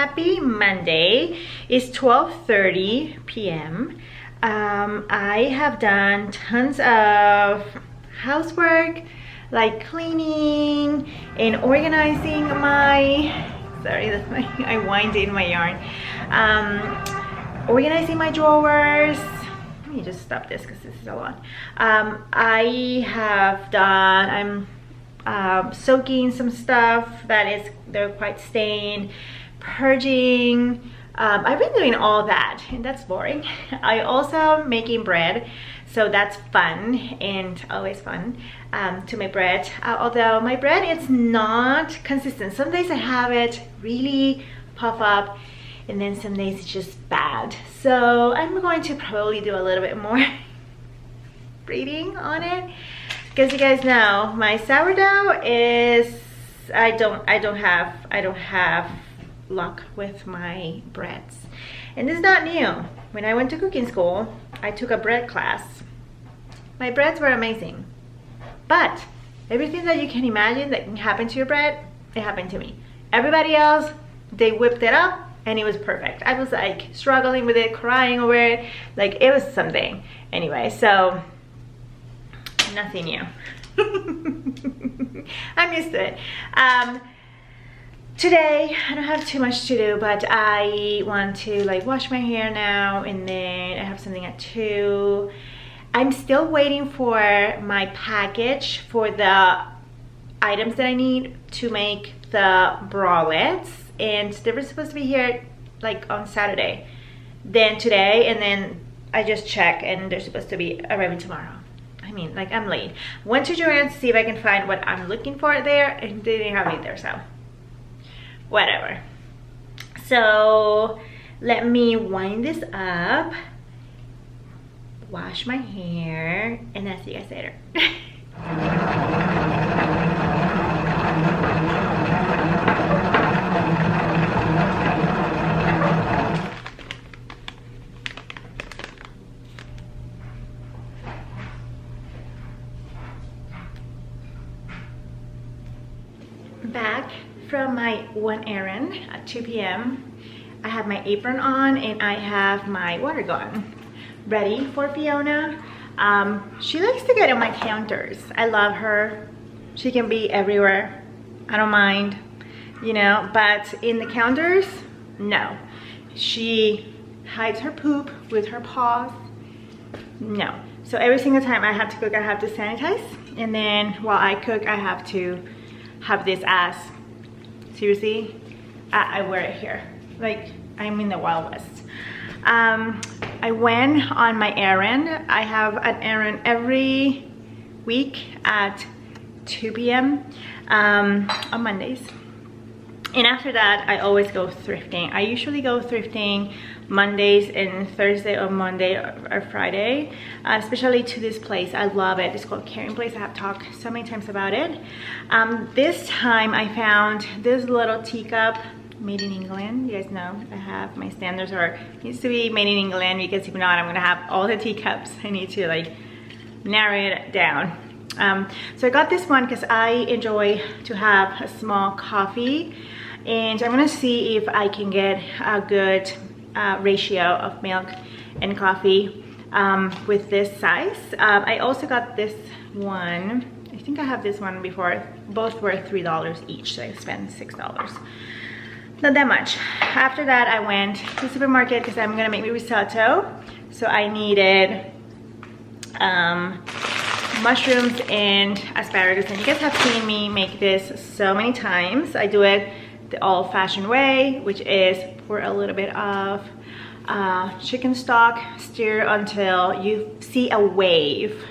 happy Monday. It's 12:30 p.m. I have done tons of housework, like cleaning and organizing my, sorry, that's my, I wind in my yarn. Organizing my drawers. Let me just stop this because this is a lot. I have done, I'm soaking some stuff they're quite stained, purging. I've been doing all that, and that's boring. I also making bread, so that's fun and always fun to make bread. Although my bread is not consistent. Some days I have it really puff up, and then some days it's just bad. So I'm going to probably do a little bit more reading on it, because you guys know my sourdough is I don't have luck with my breads, and it's not new. When I went to cooking school, I took a bread class. My breads were amazing, but everything that you can imagine that can happen to your bread, it happened to me. Everybody else, they whipped it up and it was perfect. I was like struggling with it, crying over it, like it was something. Anyway, so nothing new. I'm used to it. Today I don't have too much to do, but I want to like wash my hair now, and then I have something at 2. I'm still waiting for my package for the items that I need to make the bralettes, and they were supposed to be here like on Saturday, then today, and then I just checked and they're supposed to be arriving tomorrow. I mean, like, I'm late. Went to Joanne's to see if I can find what I'm looking for there, and they didn't have it there, so whatever. So let me wind this up, wash my hair, and I'll see you guys later. Back from my one errand at 2 p.m. I have my apron on and I have my water gun ready for Fiona. She likes to get on my counters. I love her. She can be everywhere. I don't mind, you know, but in the counters, no. She hides her poop with her paws. No. So every single time I have to cook, I have to sanitize, and then while I cook, I have to have this as, seriously, I wear it here like I'm in the Wild West. I went on my errand. I have an errand every week at 2 p.m. On Mondays, and after that I always go thrifting. I usually go thrifting Mondays and Thursday or Monday or Friday, especially to this place. I love it. It's called Caring Place. I have talked so many times about it. This time I found this little teacup made in England. You guys know I have my standards are needs to be made in England, because if not, I'm gonna have all the teacups. I need to like narrow it down. So I got this one because I enjoy to have a small coffee, and I'm gonna see if I can get a good ratio of milk and coffee with this size. I also got this one. I think I have this one before. Both were $3 each, so I spent $6. Not that much. After that, I went to the supermarket because I'm gonna make me risotto. So I needed mushrooms and asparagus, and you guys have seen me make this so many times. I do it the old-fashioned way, which is pour a little bit of chicken stock, stir until you see a wave.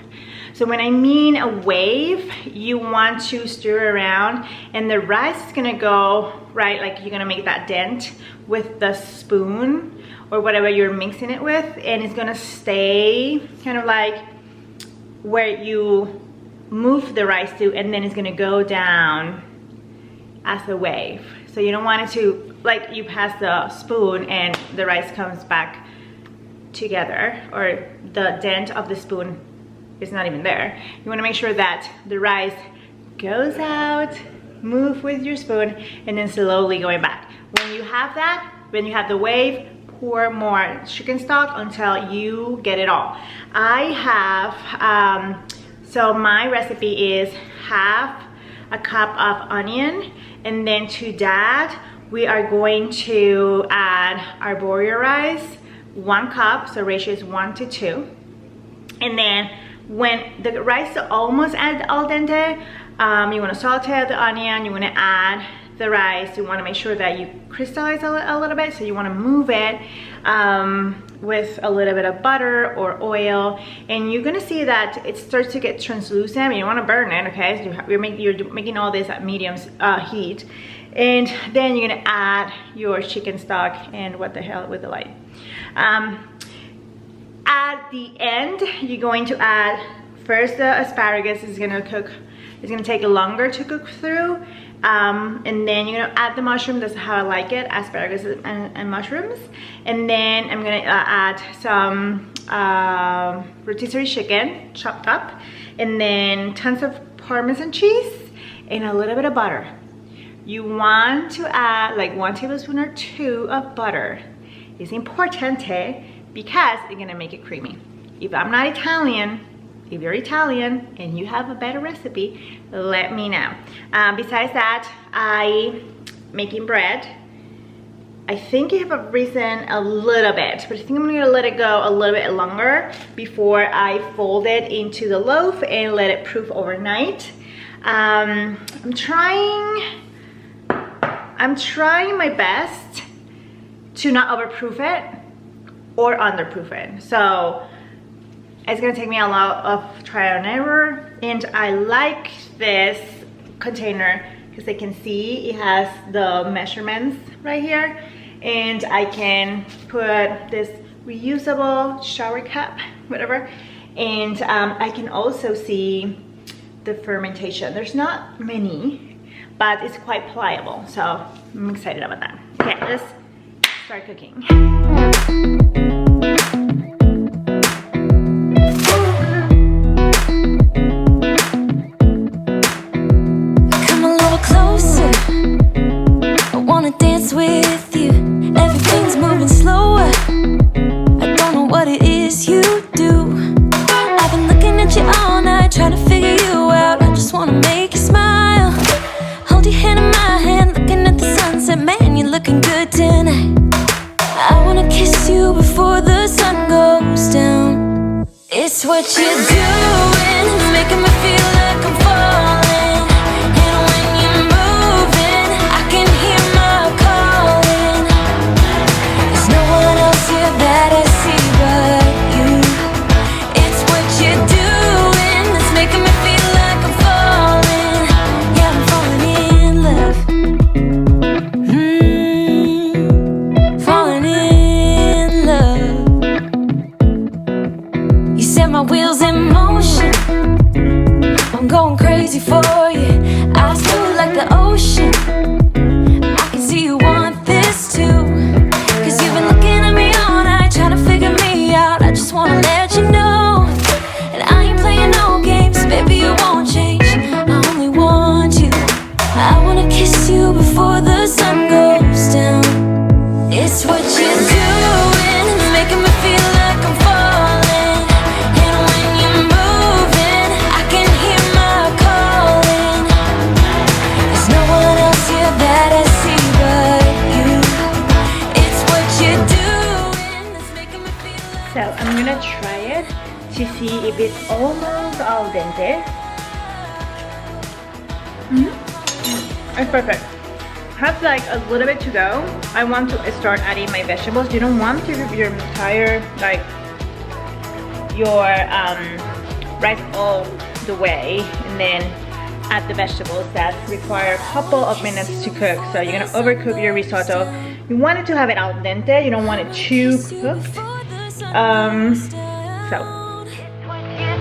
So when I mean a wave, you want to stir around, and the rice is gonna go right, like you're gonna make that dent with the spoon or whatever you're mixing it with, and it's gonna stay kind of like where you move the rice to, and then it's gonna go down as a wave. So you don't want it to, like, you pass the spoon and the rice comes back together, or the dent of the spoon is not even there. You want to make sure that the rice goes out, move with your spoon, and then slowly going back. When you have that, when you have the wave, pour more chicken stock until you get it all. I have, so my recipe is half a cup of onion, and then to that, we are going to add arborio rice, 1 cup, so ratio is 1 to 2. And then when the rice is almost al dente, you want to saute the onion, you want to add the rice, you want to make sure that you crystallize a little bit, so you want to move it with a little bit of butter or oil, and you're gonna see that it starts to get translucent. You don't want to burn it, okay? So you're making all this at medium heat, and then you're gonna add your chicken stock, and what the hell with the light. At the end, you're going to add first the asparagus. Is gonna cook. It's gonna take longer to cook through, and then you're gonna add the mushroom. That's how I like it, asparagus and mushrooms. And then I'm gonna add some rotisserie chicken chopped up, and then tons of Parmesan cheese and a little bit of butter. You want to add like 1 tablespoon or 2 of butter. It's important because it's gonna make it creamy. If I'm not Italian, if you're Italian and you have a better recipe, let me know. Besides that, I making bread. I think I have risen a little bit, but I think I'm gonna let it go a little bit longer before I fold it into the loaf and let it proof overnight. I'm trying my best to not overproof it or underproof it. So it's gonna take me a lot of trial and error, and I like this container because I can see it has the measurements right here, and I can put this reusable shower cup, whatever, and I can also see the fermentation. There's not many, but it's quite pliable, so I'm excited about that. Okay, let's start cooking. With you, everything's moving slower. I don't know what it is you do. I've been looking at you all night, trying to figure you out. I just wanna make you smile. Hold your hand in my hand, looking at the sunset. Man, you're looking good tonight. I wanna kiss you before the sun goes down. It's what you're doing, it's making me feel like I'm falling. And when you're moving, I can hear my calling. There's no one else here that I see but you. It's what you're doing that's making me feel like I'm falling. Yeah, I'm falling in love. You set my wheels in motion. I'm going crazy for you. I feel like the ocean. I can see you want this too. Cause you've been looking at me all night, trying to figure me out. I just wanna let you know. And I ain't playing no games, baby, you won't change. I only want you. I wanna kiss you before the sun goes down. It's what you're doing, it's making me feel like I'm falling. And when you're moving, I can hear my calling. There's no one else here that I see but you. It's what you're doing that's making me feel like. So I'm gonna try it to see if it's almost al dente. It's perfect. Has like a little bit to go. I want to start adding my vegetables. You don't want to give your entire like your rice all the way and then add the vegetables that require a couple of minutes to cook. So you're gonna overcook your risotto. You want it to have it al dente. You don't want it too cooked. So.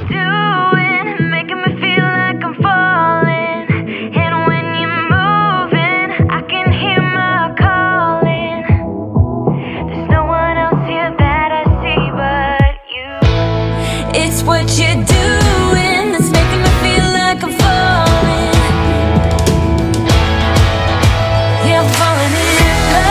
Doing, making me feel like I'm falling. And when you're moving, I can hear my calling. There's no one else here that I see but you. It's what you're doing that's making me feel like I'm falling. Yeah, I'm falling in love.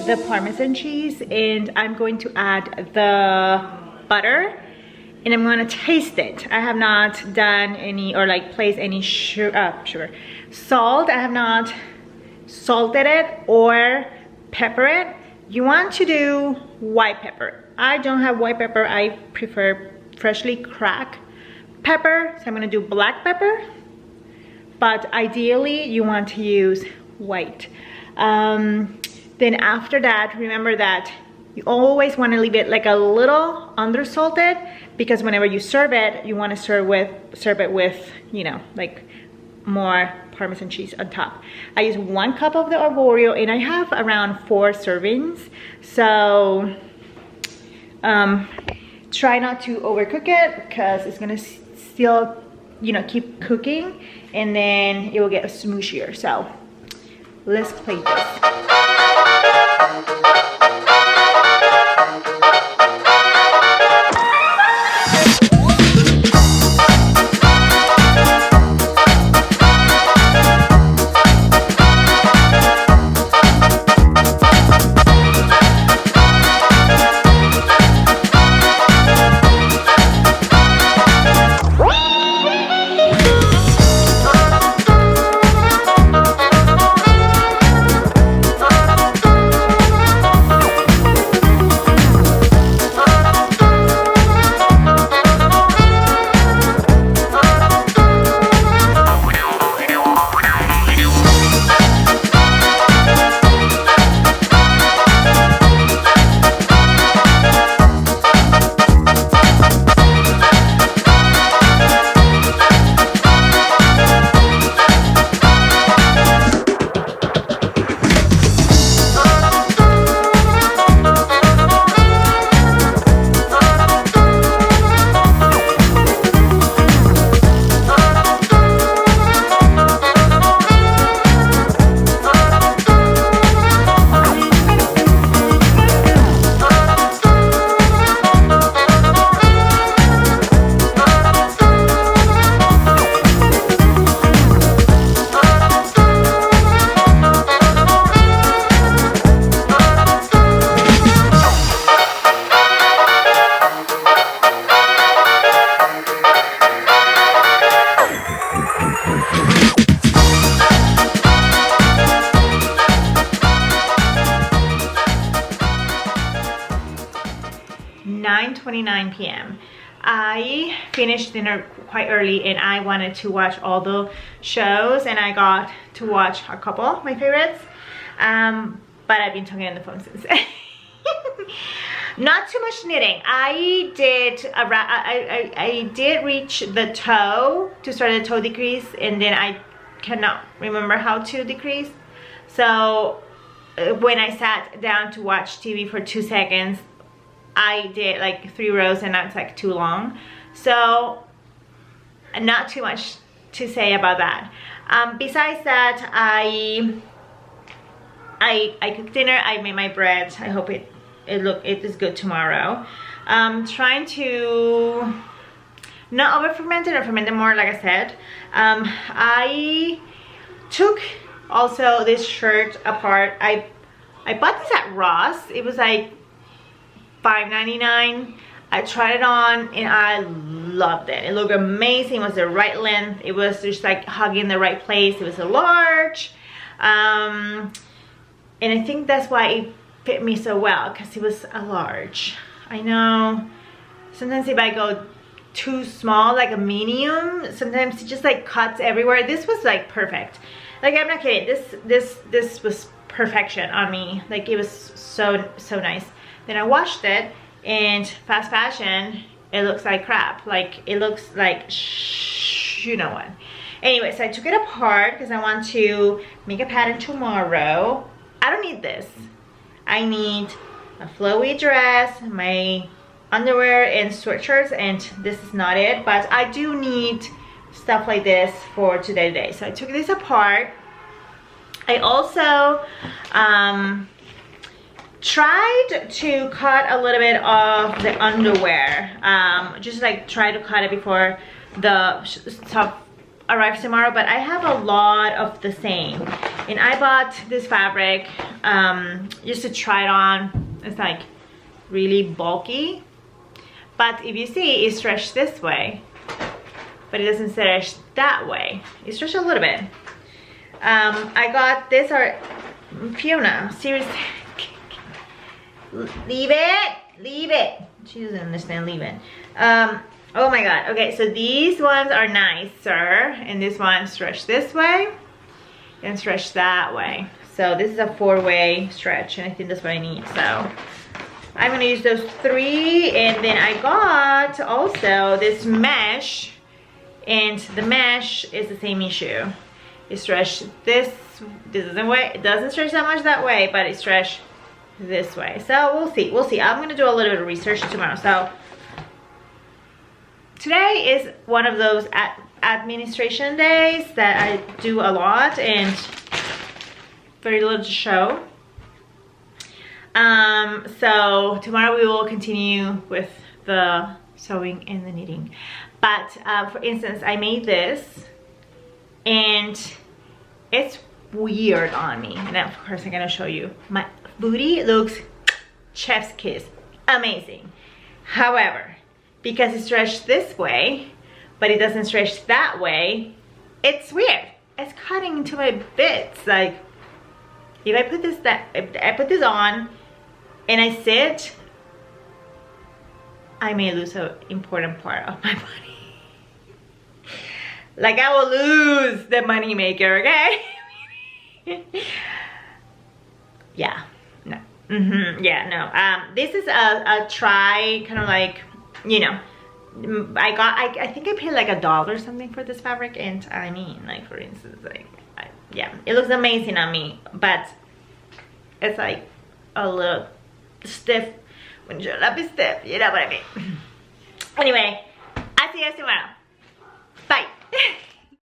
the Parmesan cheese, and I'm going to add the butter, and I'm gonna taste it. I have not done any, or like placed any sugar. Salt, I have not salted it or pepper it. You want to do white pepper. I don't have white pepper. I prefer freshly cracked pepper, so I'm gonna do black pepper, but ideally you want to use white. Then after that, remember that you always want to leave it like a little under salted, because whenever you serve it, you want to serve it with, you know, like more Parmesan cheese on top. I use 1 cup of the arborio, and I have around 4 servings. So try not to overcook it, because it's gonna still, you know, keep cooking, and then it will get smooshier. So let's play this. p.m. I finished dinner quite early, and I wanted to watch all the shows, and I got to watch a couple of my favorites, but I've been talking on the phone since. Not too much knitting. I did reach the toe to start the toe decrease, and then I cannot remember how to decrease. So when I sat down to watch TV for 2 seconds, I did like 3 rows, and that's like too long. So not too much to say about that. Besides that, I cooked dinner. I made my bread. I hope it is good tomorrow. Trying to not over ferment it, or ferment it more, like I said. I took also this shirt apart. I bought this at Ross. It was like $5.99. I tried it on, and I loved it. It looked amazing. It was the right length. It was just like hugging the right place. It was a large, and I think that's why it fit me so well, because it was a large. I know sometimes if I go too small, like a medium, sometimes it just like cuts everywhere. This was like perfect. Like, I'm not kidding. This was perfection on me. Like, it was so nice. Then I washed it, and fast fashion, it looks like crap. Like, it looks like you know what. Anyway, so I took it apart because I want to make a pattern tomorrow. I don't need this. I need a flowy dress, my underwear, and sweatshirts, and this is not it. But I do need stuff like this for today. So I took this apart. I also tried to cut a little bit of the underwear. Just like try to cut it before the stuff arrives tomorrow, but I have a lot of the same, And I bought this fabric just to try it on. It's like really bulky, but if you see, it stretched this way, but it doesn't stretch that way. It stretched a little bit. I got this, or Fiona, seriously. Leave it. She doesn't understand, leave it. Oh my god. Okay, so these ones are nicer, and this one stretch this way and stretch that way. So this is a 4-way stretch, and I think that's what I need. So I'm gonna use those 3, and then I got also this mesh, and the mesh is the same issue. It stretched this doesn't way. It doesn't stretch that much that way, but it stretched this way. So we'll see. I'm gonna do a little bit of research tomorrow. So today is one of those administration days that I do a lot and very little to show. So tomorrow we will continue with the sewing and the knitting. But for instance, I made this and it's weird on me, and of course I'm gonna show you. My booty looks chef's kiss, amazing. However, because it stretched this way but it doesn't stretch that way, it's weird. It's cutting into my bits. Like if I put this on and I sit, I may lose an important part of my body. Like I will lose the money maker, okay? Yeah, no. Yeah, no. This is a try, kind of like, you know, I think I paid like $1 or something for this fabric, and I mean, like, for instance, like, yeah, it looks amazing on me, but it's like a little stiff when your lap is stiff, you know what I mean? Anyway, I'll see you guys tomorrow. Bye.